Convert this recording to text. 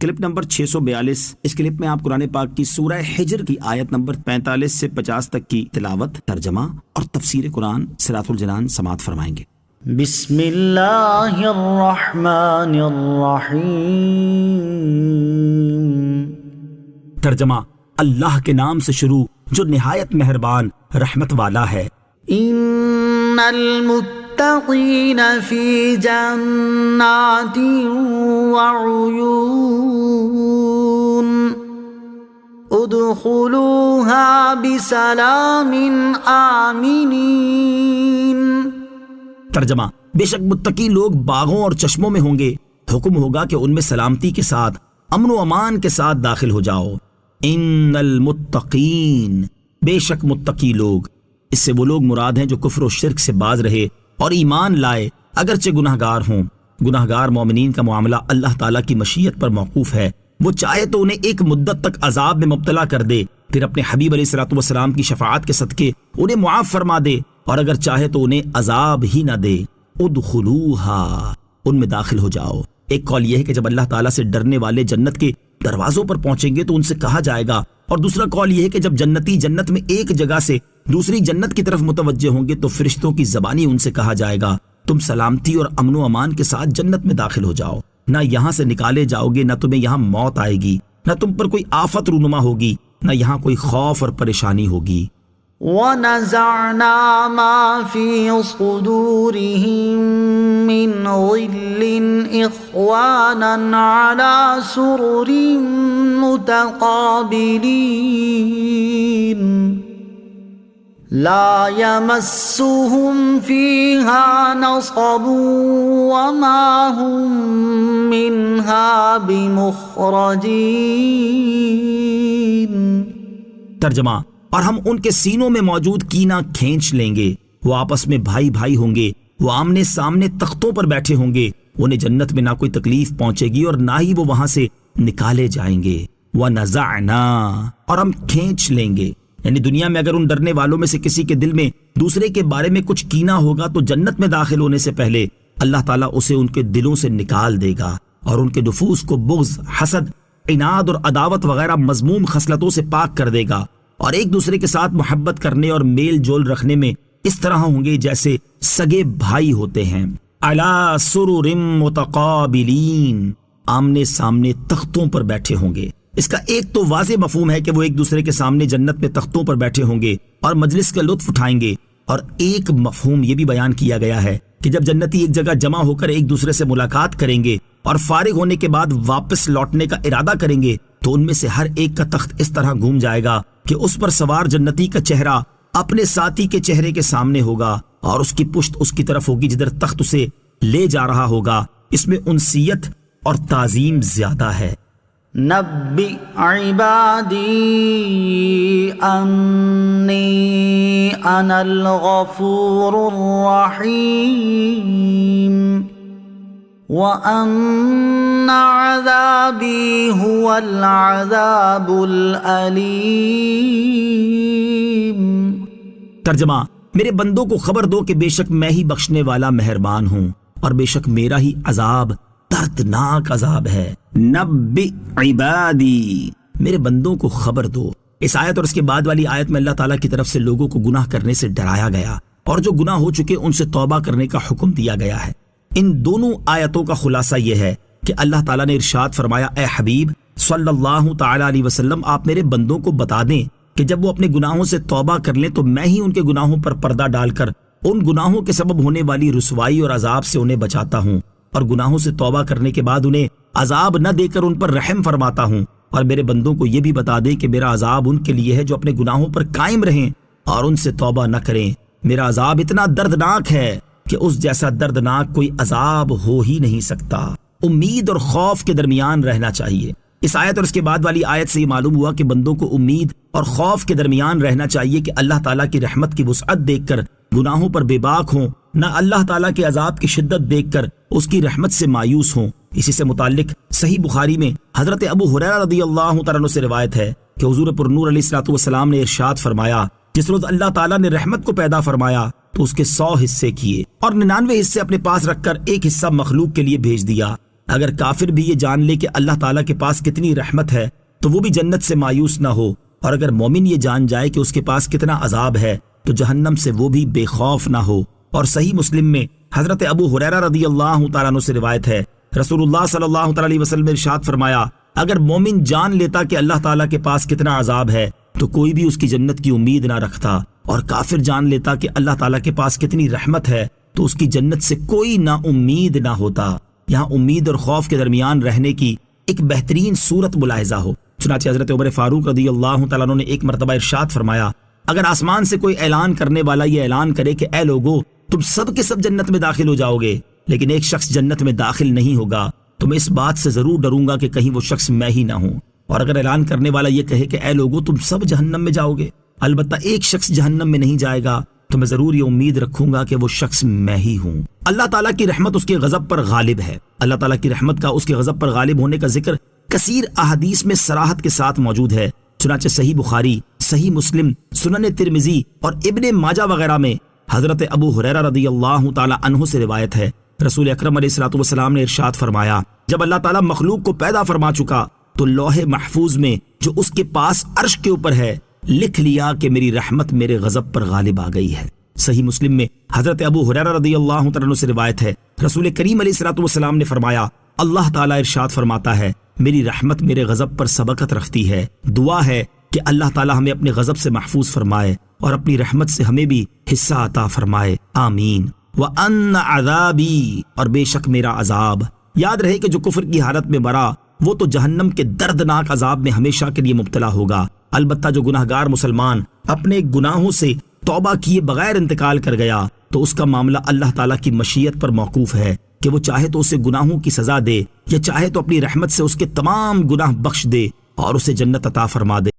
Clip number 642۔ اس clip میں آپ قرآن پاک کی سورہ حجر کی آیت نمبر 45 سے 50 تک کی تلاوت، ترجمہ اور تفسیر قرآن صراط الجنان سماعت فرمائیں گے۔ بسم اللہ الرحمن الرحیم۔ ترجمہ: اللہ کے نام سے شروع جو نہایت مہربان رحمت والا ہے۔ ان المتقین فی جنات وعیون ادخلوها بسلام آمنین۔ ترجمہ: بے شک متقی لوگ باغوں اور چشموں میں ہوں گے، حکم ہوگا کہ ان میں سلامتی کے ساتھ، امن و امان کے ساتھ داخل ہو جاؤ۔ ان المتقین، بے شک متقی لوگ، اس سے وہ لوگ مراد ہیں جو کفر و شرک سے باز رہے اور ایمان لائے اگرچہ گناہ گار ہوں۔ گناہ گار مومنین کا معاملہ اللہ تعالیٰ کی مشیت پر موقوف ہے، وہ چاہے تو انہیں ایک مدت تک عذاب میں مبتلا کر دے، پھر اپنے حبیب علیہ الصلوۃ والسلام کی شفاعت کے صدقے انہیں معاف فرما دے، اور اگر چاہے تو انہیں عذاب ہی نہ دے۔ ادخلوہا، ان میں داخل ہو جاؤ۔ ایک قول یہ ہے کہ جب اللہ تعالیٰ سے ڈرنے والے جنت کے دروازوں پر پہنچیں گے تو ان سے کہا جائے گا، اور دوسرا قول یہ ہے کہ جب جنتی جنت میں ایک جگہ سے دوسری جنت کی طرف متوجہ ہوں گے تو فرشتوں کی زبانی ان سے کہا جائے گا، تم سلامتی اور امن و امان کے ساتھ جنت میں داخل ہو جاؤ، نہ یہاں سے نکالے جاؤ گے، نہ تمہیں یہاں موت آئے گی، نہ تم پر کوئی آفت رونما ہوگی، نہ یہاں کوئی خوف اور پریشانی ہوگی۔ وَنَزَعْنَا مَا فِي صُدُورِهِم مِّنْ غِلٍّ إِخْوَانًا عَلَى سُرُرٍ مُتَقَابِلِينَ لَا يَمَسُّهُمْ فِيهَا نَصَبٌ وَمَا هُمْ مِنْهَا بِمُخْرَجِينَ۔ ترجمہ: اور ہم ان کے سینوں میں موجود کینہ کھینچ لیں گے، وہ آپس میں بھائی بھائی ہوں گے، وہ آمنے سامنے تختوں پر بیٹھے ہوں گے، انہیں جنت میں نہ کوئی تکلیف پہنچے گی اور نہ ہی وہ وہاں سے نکالے جائیں گے۔ وَنَزَعْنَا، اور ہم کھینچ لیں گے، یعنی دنیا میں اگر ان ڈرنے والوں میں سے کسی کے دل میں دوسرے کے بارے میں کچھ کینہ ہوگا تو جنت میں داخل ہونے سے پہلے اللہ تعالیٰ اسے ان کے دلوں سے نکال دے گا اور ان کے نفوس کو بغض، حسد، عناد اور عداوت وغیرہ مذموم خصلتوں سے پاک کر دے گا، اور ایک دوسرے کے ساتھ محبت کرنے اور میل جول رکھنے میں اس طرح ہوں گے جیسے سگے بھائی ہوتے ہیں۔ علی سرر متقابلین، آمنے سامنے تختوں پر بیٹھے ہوں گے۔ اس کا ایک تو واضح مفہوم ہے کہ وہ ایک دوسرے کے سامنے جنت میں تختوں پر بیٹھے ہوں گے اور مجلس کا لطف اٹھائیں گے، اور ایک مفہوم یہ بھی بیان کیا گیا ہے کہ جب جنتی ایک جگہ جمع ہو کر ایک دوسرے سے ملاقات کریں گے اور فارغ ہونے کے بعد واپس لوٹنے کا ارادہ کریں گے تو ان میں سے ہر ایک کا تخت اس طرح گھوم جائے گا کہ اس پر سوار جنتی کا چہرہ اپنے ساتھی کے چہرے کے سامنے ہوگا اور اس کی پشت اس کی طرف ہوگی جدھر تخت اسے لے جا رہا ہوگا۔ اس میں انسیت اور تعظیم زیادہ ہے۔ نبئ عبادی انی انا الغفور الرحیم وَأَنَّ عَذَابِي هُوَ الْعَذَابُ الْأَلِيمُ۔ ترجمہ: میرے بندوں کو خبر دو کہ بے شک میں ہی بخشنے والا مہربان ہوں، اور بے شک میرا ہی عذاب دردناک عذاب ہے۔ نبئ عبادی، میرے بندوں کو خبر دو۔ اس آیت اور اس کے بعد والی آیت میں اللہ تعالیٰ کی طرف سے لوگوں کو گناہ کرنے سے ڈرایا گیا اور جو گناہ ہو چکے ان سے توبہ کرنے کا حکم دیا گیا ہے۔ ان دونوں آیتوں کا خلاصہ یہ ہے کہ اللہ تعالیٰ نے ارشاد فرمایا، اے حبیب صلی اللہ تعالی علیہ وسلم، آپ میرے بندوں کو بتا دیں کہ جب وہ اپنے گناہوں سے توبہ کر لیں تو میں ہی ان کے گناہوں پر پردہ ڈال کر ان گناہوں کے سبب ہونے والی رسوائی اور عذاب سے انہیں بچاتا ہوں، اور گناہوں سے توبہ کرنے کے بعد انہیں عذاب نہ دے کر ان پر رحم فرماتا ہوں۔ اور میرے بندوں کو یہ بھی بتا دیں کہ میرا عذاب ان کے لیے ہے جو اپنے گناہوں پر قائم رہیں اور ان سے توبہ نہ کریں۔ میرا عذاب اتنا دردناک ہے کہ اس جیسا دردناک کوئی عذاب ہو ہی نہیں سکتا۔ امید اور خوف کے درمیان رہنا چاہیے۔ اس آیت اور اس کے بعد والی آیت سے یہ معلوم ہوا کہ بندوں کو امید اور خوف کے درمیان رہنا چاہیے کہ اللہ تعالیٰ کی رحمت کی وسعت دیکھ کر گناہوں پر بے باک ہوں، نہ اللہ تعالیٰ کے عذاب کی شدت دیکھ کر اس کی رحمت سے مایوس ہوں۔ اسی سے متعلق صحیح بخاری میں حضرت ابو ہریرہ رضی اللہ تعالیٰ عنہ سے روایت ہے کہ حضور پر نور علیہ الصلوۃ والسلام نے ارشاد فرمایا، جس روز اللہ تعالیٰ نے رحمت کو پیدا فرمایا تو اس کے 100 حصے کیے اور 99 حصے اپنے پاس رکھ کر ایک حصہ مخلوق کے لیے بھیج دیا۔ اگر کافر بھی یہ جان لے کہ اللہ تعالیٰ کے پاس کتنی رحمت ہے تو وہ بھی جنت سے مایوس نہ ہو، اور اگر مومن یہ جان جائے کہ اس کے پاس کتنا عذاب ہے تو جہنم سے وہ بھی بے خوف نہ ہو۔ اور صحیح مسلم میں حضرت ابو ہریرہ رضی اللہ تعالیٰ عنہ سے روایت ہے، رسول اللہ صلی اللہ تعالیٰ علیہ وسلم نے ارشاد فرمایا، اگر مومن جان لیتا کہ اللہ تعالیٰ کے پاس کتنا عذاب ہے تو کوئی بھی اس کی جنت کی امید نہ رکھتا، اور کافر جان لیتا کہ اللہ تعالیٰ کے پاس کتنی رحمت ہے تو اس کی جنت سے کوئی نا امید نہ ہوتا۔ یہاں امید اور خوف کے درمیان رہنے کی ایک بہترین صورت ملاحظہ ہو۔ چنانچہ حضرت عمر فاروق رضی اللہ تعالیٰ عنہ نے ایک مرتبہ ارشاد فرمایا، اگر آسمان سے کوئی اعلان کرنے والا یہ اعلان کرے کہ اے لوگو تم سب کے سب جنت میں داخل ہو جاؤ گے، لیکن ایک شخص جنت میں داخل نہیں ہوگا، تو میں اس بات سے ضرور ڈروں گا کہ کہیں وہ شخص میں ہی نہ ہوں۔ اور اگر اعلان کرنے والا یہ کہے کہ اے لوگو تم سب جہنم میں جاؤ گے، البتہ ایک شخص جہنم میں نہیں جائے گا، تو میں ضرور یہ امید رکھوں گا کہ وہ شخص میں ہی ہوں۔ اللہ تعالیٰ کی رحمت اس کے غضب پر غالب ہے۔ اللہ تعالیٰ کی رحمت کا اس کے غضب پر غالب ہونے کا ذکر کثیر احادیث میں صراحت کے ساتھ موجود ہے۔ چنانچہ صحیح بخاری، صحیح مسلم، سنن ترمذی اور ابن ماجہ وغیرہ میں حضرت ابو ہریرہ رضی اللہ تعالی عنہ سے روایت ہے، رسول اکرم علیہ الصلوۃ والسلام نے ارشاد فرمایا، جب اللہ تعالیٰ مخلوق کو پیدا فرما چکا تو لوح محفوظ میں جو اس کے پاس عرش کے اوپر ہے لکھ لیا کہ میری رحمت میرے غضب پر غالب آ گئی ہے۔ صحیح مسلم میں حضرت ابو ہریرہ رضی اللہ تعالیٰ عنہ سے روایت ہے، رسول کریم علیہ الصلوۃ والسلام نے فرمایا، اللہ تعالیٰ ارشاد فرماتا ہے، میری رحمت میرے غضب پر سبقت رکھتی ہے۔ دعا ہے کہ اللہ تعالیٰ ہمیں اپنے غضب سے محفوظ فرمائے اور اپنی رحمت سے ہمیں بھی حصہ عطا فرمائے، آمین۔ وَأَنَّ عَذَابِي، اور بے شک میرا عذاب۔ یاد رہے کہ جو کفر کی حالت میں مرا وہ تو جہنم کے دردناک عذاب میں ہمیشہ کے لیے مبتلا ہوگا، البتہ جو گناہگار مسلمان اپنے گناہوں سے توبہ کیے بغیر انتقال کر گیا تو اس کا معاملہ اللہ تعالیٰ کی مشیت پر موقوف ہے کہ وہ چاہے تو اسے گناہوں کی سزا دے یا چاہے تو اپنی رحمت سے اس کے تمام گناہ بخش دے اور اسے جنت عطا فرما دے۔